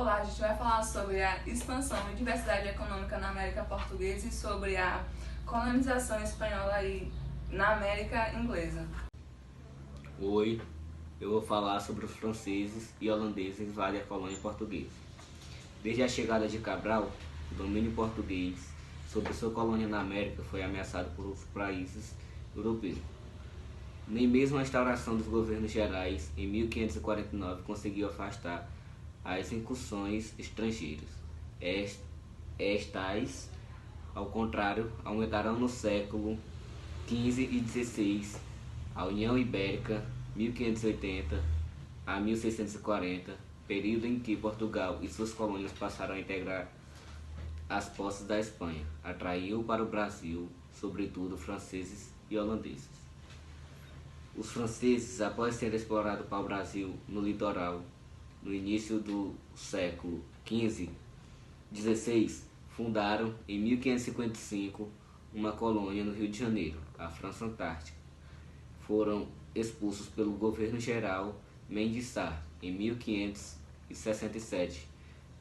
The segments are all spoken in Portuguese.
Olá, a gente vai falar sobre a expansão e diversidade econômica na América Portuguesa e sobre a colonização espanhola aí na América Inglesa. Oi, eu vou falar sobre os franceses e holandeses várias colônias portuguesas. Desde a chegada de Cabral, o domínio português sobre sua colônia na América foi ameaçado por outros países europeus. Nem mesmo a instauração dos governos gerais em 1549 conseguiu afastar as incursões estrangeiras. Estas, ao contrário, aumentaram no século XV e XVI. A União Ibérica, 1580 a 1640, período em que Portugal e suas colônias passaram a integrar as posses da Espanha, atraiu para o Brasil, sobretudo, franceses e holandeses. Os franceses, após terem explorado para o Brasil no litoral, no início do século XV-XVI, fundaram, em 1555, uma colônia no Rio de Janeiro, a França Antártica. Foram expulsos pelo governo geral Mendes Sá, em 1567,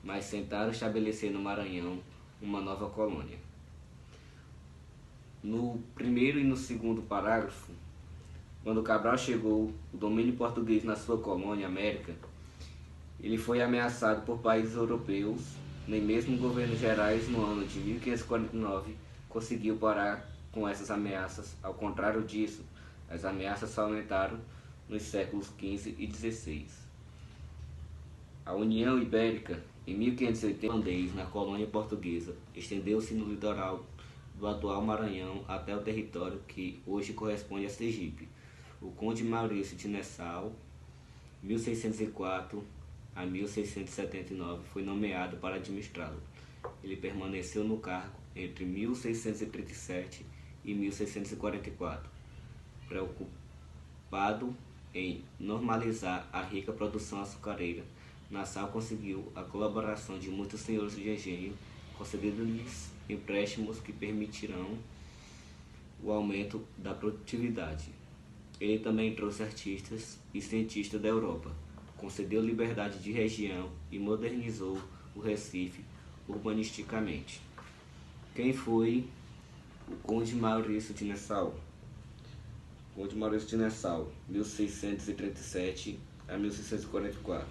mas tentaram estabelecer no Maranhão uma nova colônia. No primeiro e no segundo parágrafo, quando Cabral chegou o domínio português na sua colônia América, ele foi ameaçado por países europeus. Nem mesmo governos gerais no ano de 1549 conseguiu parar com essas ameaças. Ao contrário disso, as ameaças só aumentaram nos séculos XV e XVI. A União Ibérica, em 1580, holandês na colônia portuguesa, estendeu-se no litoral do atual Maranhão até o território que hoje corresponde a Sergipe. O conde Maurício de Nassau, 1604 a 1679, foi nomeado para administrá-lo. Ele permaneceu no cargo entre 1637 e 1644, preocupado em normalizar a rica produção açucareira. Nassau conseguiu a colaboração de muitos senhores de engenho, concedendo-lhes empréstimos que permitirão o aumento da produtividade. Ele também trouxe artistas e cientistas da Europa, concedeu liberdade de região e modernizou o Recife urbanisticamente. Quem foi o Conde Maurício de Nassau? Conde Maurício de Nassau, 1637 a 1644.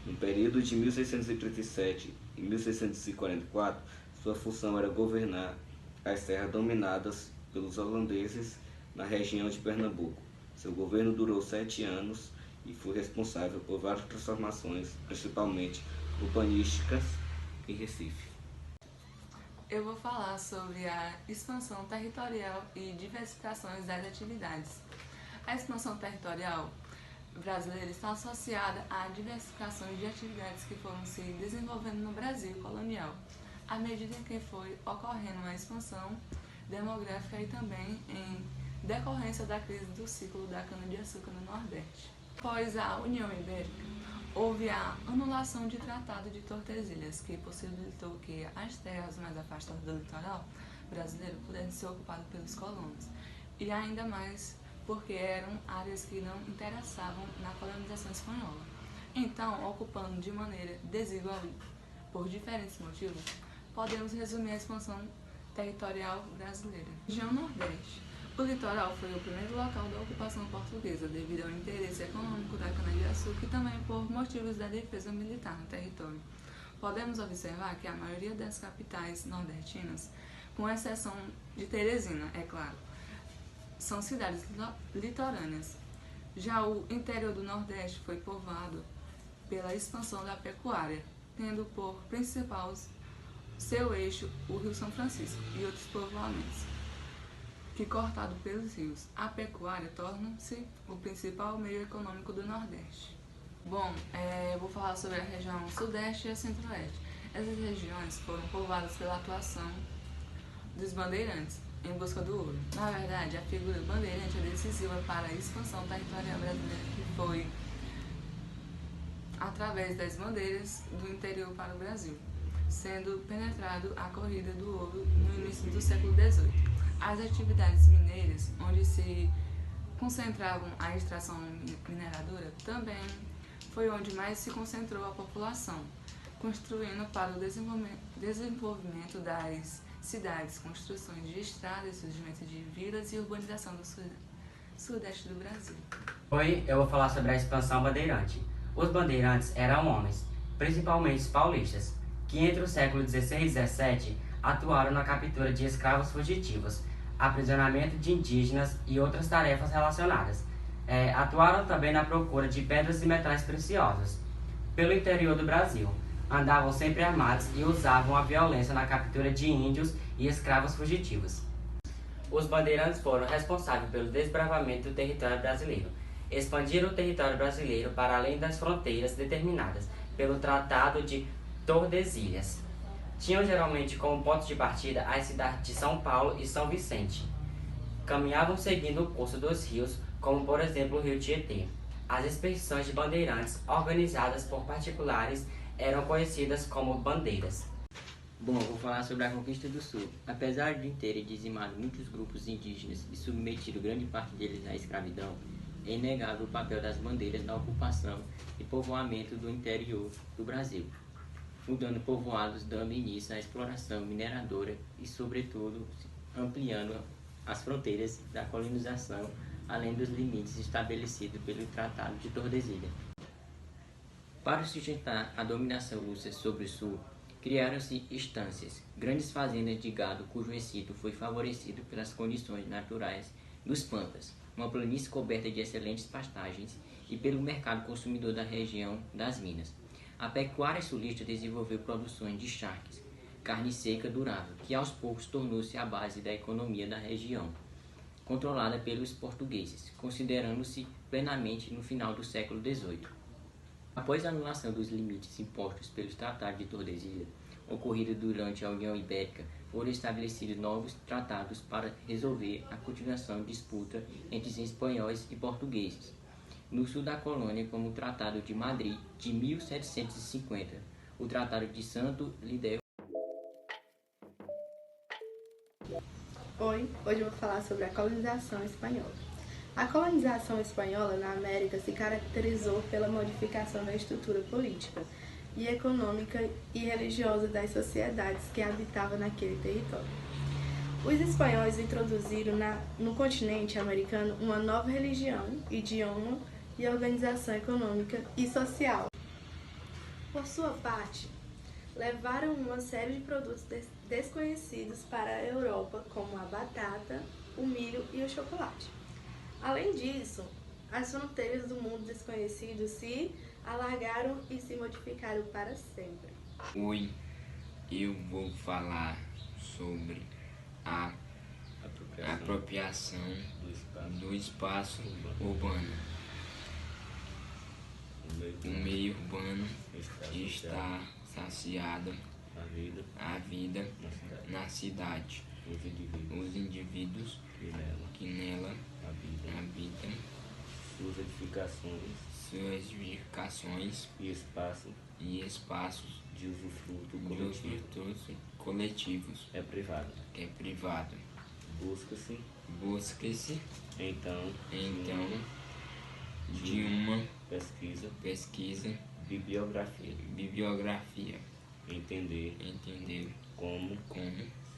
No período de 1637 e 1644, sua função era governar as terras dominadas pelos holandeses na região de Pernambuco. Seu governo durou 7 anos e foi responsável por várias transformações, principalmente urbanísticas, em Recife. Eu vou falar sobre a expansão territorial e diversificações das atividades. A expansão territorial brasileira está associada à diversificação de atividades que foram se desenvolvendo no Brasil colonial, à medida em que foi ocorrendo uma expansão demográfica e também em decorrência da crise do ciclo da cana-de-açúcar no Nordeste. Após a União Ibérica, houve a anulação de Tratado de Tordesilhas, que possibilitou que as terras mais afastadas do litoral brasileiro pudessem ser ocupadas pelos colonos, e ainda mais porque eram áreas que não interessavam na colonização espanhola. Então, ocupando de maneira desigual por diferentes motivos, podemos resumir a expansão territorial brasileira. Região Nordeste. O litoral foi o primeiro local da ocupação portuguesa, devido ao interesse econômico da cana-de-açúcar e também por motivos da defesa militar no território. Podemos observar que a maioria das capitais nordestinas, com exceção de Teresina, é claro, são cidades litorâneas. Já o interior do Nordeste foi povoado pela expansão da pecuária, tendo por principal seu eixo o Rio São Francisco e outros povoamentos, que, cortado pelos rios, a pecuária torna-se o principal meio econômico do Nordeste. Bom, eu vou falar sobre a região Sudeste e a Centro-Oeste. Essas regiões foram povoadas pela atuação dos bandeirantes em busca do ouro. Na verdade, a figura bandeirante é decisiva para a expansão territorial brasileira, que foi através das bandeiras do interior para o Brasil, sendo penetrado a corrida do ouro no início do século XVIII. As atividades mineiras, onde se concentravam a extração mineradora, também foi onde mais se concentrou a população, construindo para o desenvolvimento das cidades, construções de estradas, surgimento de vilas e urbanização do sudeste do Brasil. Hoje eu vou falar sobre a expansão bandeirante. Os bandeirantes eram homens, principalmente os paulistas, que entre o século XVI e XVII atuaram na captura de escravos fugitivos, aprisionamento de indígenas e outras tarefas relacionadas. Atuaram também na procura de pedras e metais preciosos. Pelo interior do Brasil, andavam sempre armados e usavam a violência na captura de índios e escravos fugitivos. Os bandeirantes foram responsáveis pelo desbravamento do território brasileiro. Expandiram o território brasileiro para além das fronteiras determinadas pelo Tratado de Tordesilhas. Tinham geralmente como ponto de partida as cidades de São Paulo e São Vicente. Caminhavam seguindo o curso dos rios, como por exemplo o rio Tietê. As expedições de bandeirantes, organizadas por particulares, eram conhecidas como bandeiras. Bom, vou falar sobre a conquista do Sul. Apesar de terem dizimado muitos grupos indígenas e submetido grande parte deles à escravidão, é inegável o papel das bandeiras na ocupação e povoamento do interior do Brasil, mudando povoados, dando início à exploração mineradora e, sobretudo, ampliando as fronteiras da colonização, além dos limites estabelecidos pelo Tratado de Tordesilhas. Para sustentar a dominação russa sobre o Sul, criaram-se estâncias, grandes fazendas de gado cujo êxito foi favorecido pelas condições naturais dos pampas, uma planície coberta de excelentes pastagens e pelo mercado consumidor da região das minas. A pecuária sulista desenvolveu produções de charques, carne seca durável, que aos poucos tornou-se a base da economia da região, controlada pelos portugueses, considerando-se plenamente no final do século XVIII. Após a anulação dos limites impostos pelos Tratados de Tordesilhas, ocorrido durante a União Ibérica, foram estabelecidos novos tratados para resolver a continuação de disputa entre os espanhóis e portugueses. No sul da colônia, como o Tratado de Madrid de 1750, o Tratado de Santo Lidéu. Oi, hoje eu vou falar sobre a colonização espanhola. A colonização espanhola na América se caracterizou pela modificação da estrutura política e econômica e religiosa das sociedades que habitavam naquele território. Os espanhóis introduziram no continente americano uma nova religião, idioma e organização econômica e social. Por sua parte, levaram uma série de produtos desconhecidos para a Europa, como a batata, o milho e o chocolate. Além disso, as fronteiras do mundo desconhecido se alargaram e se modificaram para sempre. Oi, eu vou falar sobre a apropriação do espaço urbano. O meio urbano está saciado a vida na cidade. Os indivíduos que nela habitam, Suas edificações e espaços de usufruto de coletivo usufrutos coletivos é privado. Busca-se Então, de uma pesquisa, bibliografia, entender como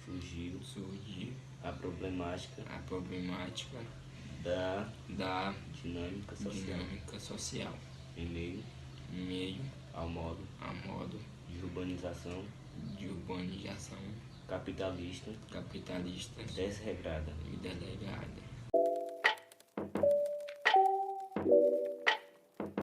surgiu surgir a problemática a problemática da da dinâmica social em em meio ao modo de urbanização capitalista desregrada. e delegada.